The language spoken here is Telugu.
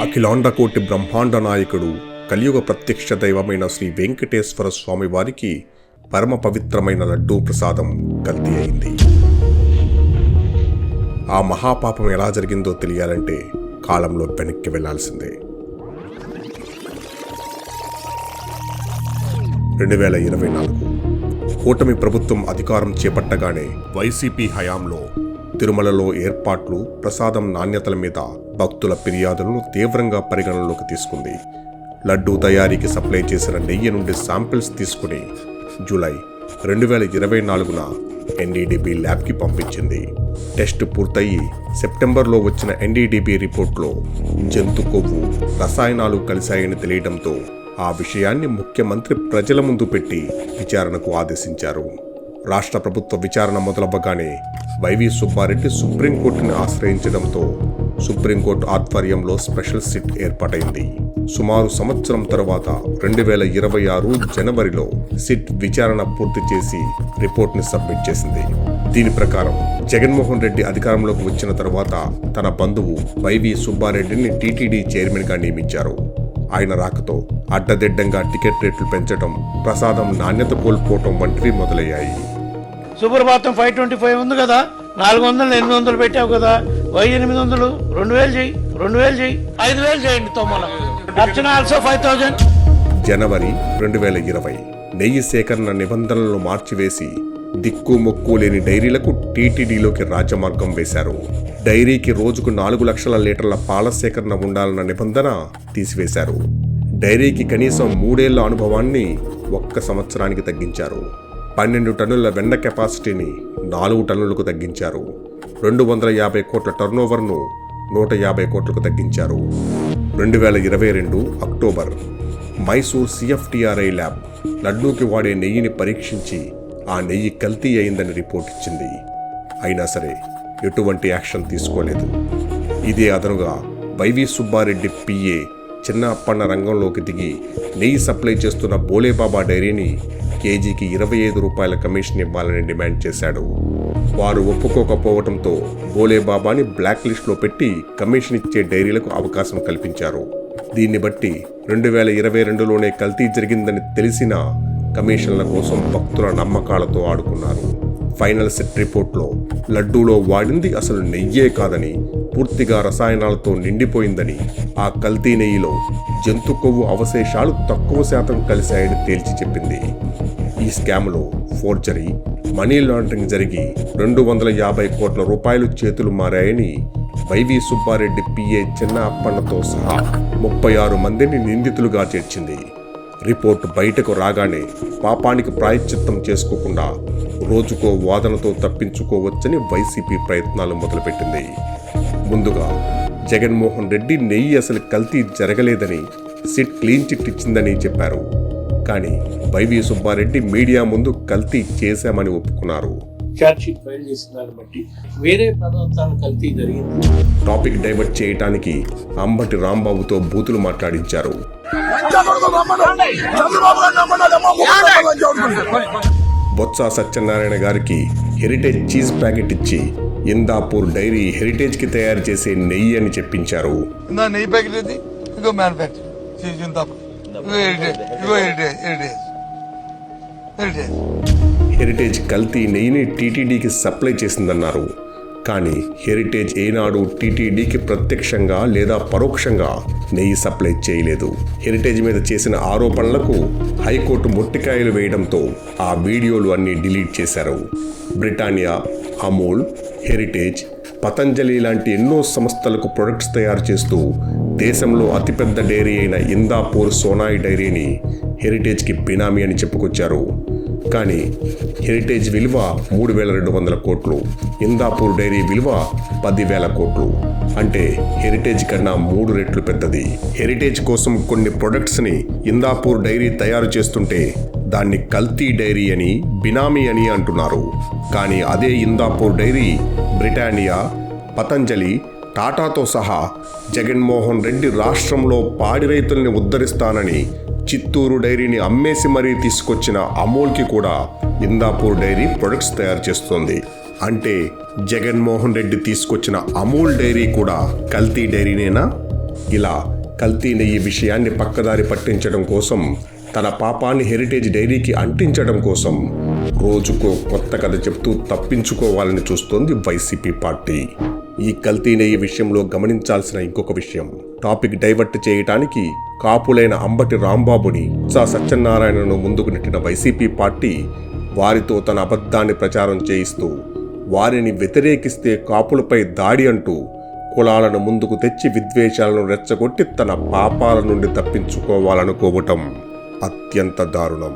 అఖిలాండకోటి బ్రహ్మాండ నాయకుడు కలియుగ ప్రత్యక్ష దైవమైన శ్రీ వెంకటేశ్వర స్వామి వారికి పరమ పవిత్రమైన లడ్డూ ప్రసాదం కల్తీ అయింది. ఆ మహాపాపం ఎలా జరిగిందో తెలియాలంటే కాలంలో వెనక్కి వెళ్లాల్సిందే. 2024 కూటమి ప్రభుత్వం అధికారం చేపట్టగానే వైసీపీ హయాంలో తిరుమలలో ఏర్పాట్లు, ప్రసాదం నాణ్యతల మీద భక్తుల ఫిర్యాదులను తీవ్రంగా పరిగణనలోకి తీసుకుంది. లడ్డూ తయారీకి సప్లై చేసిన నెయ్యి నుండి శాంపిల్స్ తీసుకుని జూలై 2024న ఎన్డీడీబీ ల్యాబ్కి పంపించింది. టెస్ట్ పూర్తయి సెప్టెంబర్లో వచ్చిన ఎన్డీడీబీ రిపోర్ట్లో జంతు కొవ్వు, రసాయనాలు కలిశాయని తెలియడంతో ఆ విషయాన్ని ముఖ్యమంత్రి ప్రజల ముందు పెట్టి విచారణకు ఆదేశించారు. రాష్ట్ర ప్రభుత్వ విచారణ మొదలవ్వగానే వైవి సుబ్బారెడ్డి సుప్రీంకోర్టుని ఆశ్రయించడంతో సుప్రీంకోర్టు ఆధ్వర్యంలో స్పెషల్ సిట్ ఏర్పాటైంది. సుమారు సంవత్సరం తర్వాత 2026 జనవరిలో సిట్ విచారణ పూర్తి చేసి రిపోర్ట్ని సబ్మిట్ చేసింది. దీని ప్రకారం జగన్మోహన్ రెడ్డి అధికారంలోకి వచ్చిన తర్వాత తన బంధువు వైవి సుబ్బారెడ్డిని టీటీడీ చైర్మన్గా నియమించారు. ఆయన రాకతో అడ్డదిడ్డంగా టికెట్ రేట్లు పెంచడం, ప్రసాదం నాణ్యత కోల్పోవటం వంటివి మొదలయ్యాయి. సుప్రభాతం 525 ఉంది కదా, 400 800 పెట్టావు కదా, 800 2000 చేయి, 2000 చేయి, 5000 చేయండి. అర్చన ఆల్సో 5000. జనవరి 2020 నెయ్యి సేకరణ నిబంధనలను మార్చివేసి దిక్కు మొక్కు లేని డైరీలకు టీటీడీలోకి రాజమార్గం వేశారు. డైరీకి రోజుకు 4 లక్షల లీటర్ల పాల సేకరణ ఉండాలన్న నిబంధన తీసివేశారు. డైరీకి కనీసం 3 ఏళ్ల అనుభవాన్ని 1 సంవత్సరానికి తగ్గించారు. 12 టన్నుల వెన్న కెపాసిటీని 4 టన్నులకు తగ్గించారు. 250 కోట్ల టర్నోవర్ను 150 కోట్లకు తగ్గించారు. 2022 అక్టోబర్ మైసూర్ సిఎఫ్టిఆర్ఐ ల్యాబ్ లడ్డూకి వాడే నెయ్యిని పరీక్షించి ఆ నెయ్యి కల్తీ అయిందని రిపోర్ట్ ఇచ్చింది. అయినా సరే ఎటువంటి యాక్షన్ తీసుకోలేదు. ఇదే అదనుగా వైవి సుబ్బారెడ్డి పిఏ చిన్న అప్పన్న రంగంలోకి దిగి నెయ్యి సప్లై చేస్తున్న బోలేబాబా డైరీని కేజీకి 25 రూపాయల కమిషన్ ఇవ్వాలని డిమాండ్ చేశాడు. వారు ఒప్పుకోకపోవడంతో బోలేబాబాని బ్లాక్ లిస్ట్లో పెట్టి కమిషన్ ఇచ్చే డైరీలకు అవకాశం కల్పించారు. దీన్ని బట్టి 2022లోనే కల్తీ జరిగిందని తెలిసినా కమిషన్ల కోసం భక్తుల నమ్మకాలతో ఆడుకున్నారు. ఫైనల్ సెట్ రిపోర్ట్లో లడ్డూలో వాడింది అసలు నెయ్యే కాదని, పూర్తిగా రసాయనాలతో నిండిపోయిందని, ఆ కల్తీ నెయ్యిలో జంతు కొవ్వు అవశేషాలు తక్కువ శాతం కలిశాయని తేల్చి చెప్పింది. ఈ స్కామ్లో ఫోర్జరీ, మనీ లాండరింగ్ జరిగి 250 కోట్ల రూపాయలు చేతులు మారాయని వైవి సుబ్బారెడ్డి పిఏ చిన్న అప్పన్నతో సహా 36 మందిని నిందితులుగా చేర్చింది. రిపోర్టు బయటకు రాగానే పాపానికి ప్రాయశ్చిత్తం చేసుకోకుండా రోజుకో వాదనతో తప్పించుకోవచ్చని వైసీపీ ప్రయత్నాలు మొదలుపెట్టింది. ముందుగా జగన్మోహన్ రెడ్డి నెయ్యి అసలు కల్తీ జరగలేదని, సిట్ క్లీన్ చిట్ ఇచ్చిందని చెప్పారు. కానీ వైవి సుబ్బారెడ్డి మీడియా ముందు కల్తీ చేశామని ఒప్పుకున్నారు. టాపిక్ డైవర్ట్ చేయటానికి అంబటి రాంబాబుతో బూతులు మాట్లాడించారు. బొత్స సత్యనారాయణ గారికి హెరిటేజ్ చీజ్ ప్యాకెట్ ఇచ్చి ఇందాపూర్ డైరీ హెరిటేజ్ కి తయారు చేసే నెయ్యి అని చెప్పించారు. హెరిటేజ్ కల్తీ నెయ్యిని టీటీడీకి సప్లై చేసిందన్నారు. కానీ హెరిటేజ్ ఏనాడు టీటీడీకి ప్రత్యక్షంగా లేదా పరోక్షంగా నెయ్యి సప్లై చేయలేదు. హెరిటేజ్ మీద చేసిన ఆరోపణలకు హైకోర్టు మొట్టికాయలు వేయడంతో ఆ వీడియోలు అన్నీ డిలీట్ చేశారు. బ్రిటానియా, అమూల్, హెరిటేజ్, పతంజలి లాంటి ఎన్నో సంస్థలకు ప్రొడక్ట్స్ తయారు చేస్తూ దేశంలో అతిపెద్ద డైరీ అయిన ఇందాపూర్ సోనాయి డైరీని హెరిటేజ్కి బినామీ అని చెప్పుకొచ్చారు. కానీ హెరిటేజ్ విలువ 3,200 కోట్లు, ఇందాపూర్ డైరీ విలువ 10,000 కోట్లు. అంటే హెరిటేజ్ కన్నా 3 రెట్లు పెద్దది. హెరిటేజ్ కోసం కొన్ని ప్రొడక్ట్స్ని ఇందాపూర్ డైరీ తయారు చేస్తుంటే దాన్ని కల్తీ డైరీ అని, బినామీ అని అంటున్నారు. కానీ అదే ఇందాపూర్ డైరీ బ్రిటానియా, పతంజలి, టాటాతో సహా జగన్మోహన్ రెడ్డి రాష్ట్రంలో పాడి రైతుల్ని ఉద్ధరిస్తానని చిత్తూరు డైరీని అమ్మేసి మరీ తీసుకొచ్చిన అమూల్కి కూడా ఇందాపూర్ డైరీ ప్రొడక్ట్స్ తయారు చేస్తోంది. అంటే జగన్మోహన్ రెడ్డి తీసుకొచ్చిన అమూల్ డైరీ కూడా కల్తీ డైరీనేనా? ఇలా కల్తీ నెయ్యి విషయాన్ని పక్కదారి పట్టించడం కోసం, తన పాపాన్ని హెరిటేజ్ డైరీకి అంటించడం కోసం రోజుకో కొత్త కథ చెప్తూ తప్పించుకోవాలని చూస్తోంది వైసీపీ పార్టీ. ఈ కల్తీ నెయ్యి విషయంలో గమనించాల్సిన ఇంకొక విషయం, టాపిక్ డైవర్ట్ చేయటానికి కాపులైన అంబటి రాంబాబుని, సత్యనారాయణను ముందుకు నెట్టిన వైసీపీ పార్టీ వారితో తన అబద్ధాన్ని ప్రచారం చేయిస్తూ, వారిని వ్యతిరేకిస్తే కాపులపై దాడి అంటూ కులాలను ముందుకు తెచ్చి విద్వేషాలను రెచ్చగొట్టి తన పాపాల నుండి తప్పించుకోవాలనుకోవటం అత్యంత దారుణం.